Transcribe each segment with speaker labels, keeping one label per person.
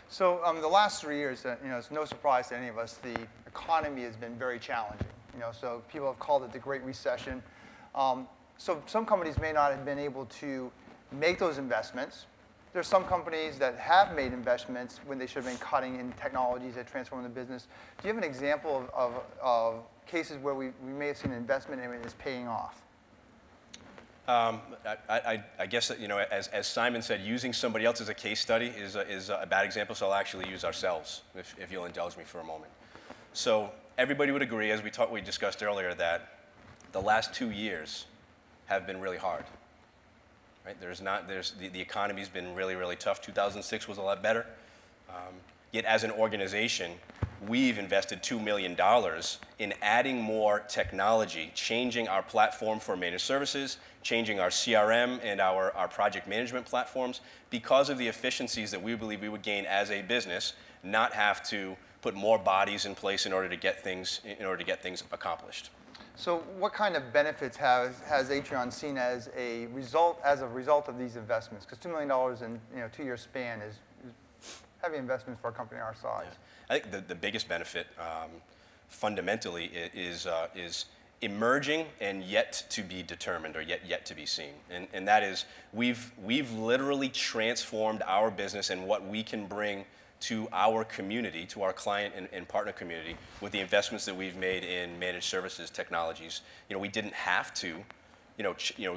Speaker 1: So the last 3 years, it's no surprise to any of us, the economy has been very challenging. So people have called it the Great Recession. So some companies may not have been able to make those investments. There's some companies that have made investments when they should have been cutting in technologies that transform the business. Do you have an example of cases where we may have seen an investment and it's paying off?
Speaker 2: I guess that, as Simon said, using somebody else as a case study is a bad example, so I'll actually use ourselves, if you'll indulge me for a moment. So everybody would agree, as we discussed earlier, that the last 2 years have been really hard. Right? The economy's been really, really tough. 2006 was a lot better. Yet as an organization, we've invested $2 million in adding more technology, changing our platform for managed services, changing our CRM and our project management platforms because of the efficiencies that we believe we would gain as a business, not have to put more bodies in place in order to get things accomplished.
Speaker 1: So what kind of benefits has Atrion seen as a result of these investments? Because $2 million in a 2-year span is heavy investments for a company our size.
Speaker 2: Yeah. I think the biggest benefit fundamentally is emerging and yet to be determined, or yet to be seen. And that is, we've literally transformed our business and what we can bring to our community, to our client and partner community, with the investments that we've made in managed services technologies. We didn't have to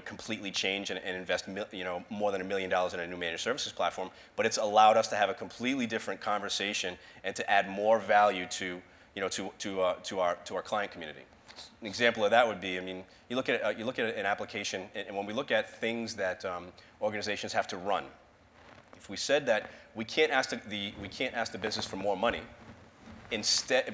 Speaker 2: completely change and invest more than $1 million in a new managed services platform, but it's allowed us to have a completely different conversation and to add more value to our client community. An example of that would be, you look at an application, and when we look at things that organizations have to run, if we said that we can't ask the business for more money,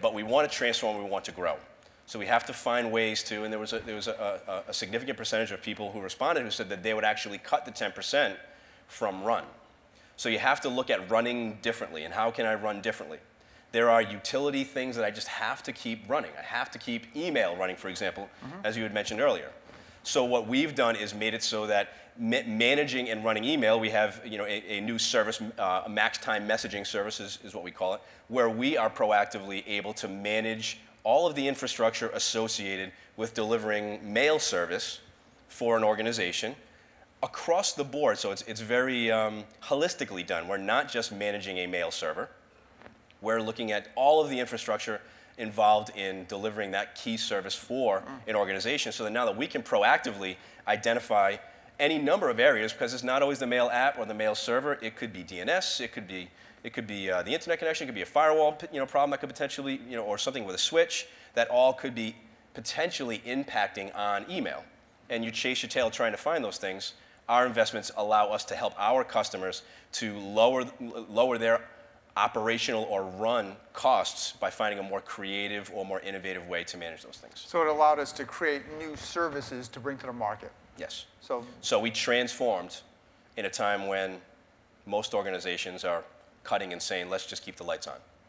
Speaker 2: but we want to transform, we want to grow. So we have to find ways to, and there was a significant percentage of people who responded who said that they would actually cut the 10% from run. So you have to look at running differently, and how can I run differently? There are utility things that I just have to keep running. I have to keep email running, for example, as you had mentioned earlier. So what we've done is made it so that managing and running email, we have a new service, a max time messaging service is what we call it, where we are proactively able to manage all of the infrastructure associated with delivering mail service for an organization across the board. So it's very holistically done. We're not just managing a mail server. We're looking at all of the infrastructure involved in delivering that key service for an organization, so that now that we can proactively identify any number of areas, because it's not always the mail app or the mail server. It could be DNS, it could be the internet connection, it could be a firewall problem that could potentially, or something with a switch, that all could be potentially impacting on email. And you chase your tail trying to find those things. Our investments allow us to help our customers to lower their operational or run costs by finding a more creative or more innovative way to manage those things.
Speaker 1: So it allowed us to create new services to bring to the market.
Speaker 2: Yes.
Speaker 1: So
Speaker 2: we transformed in a time when most organizations are cutting and saying, let's just keep the lights on.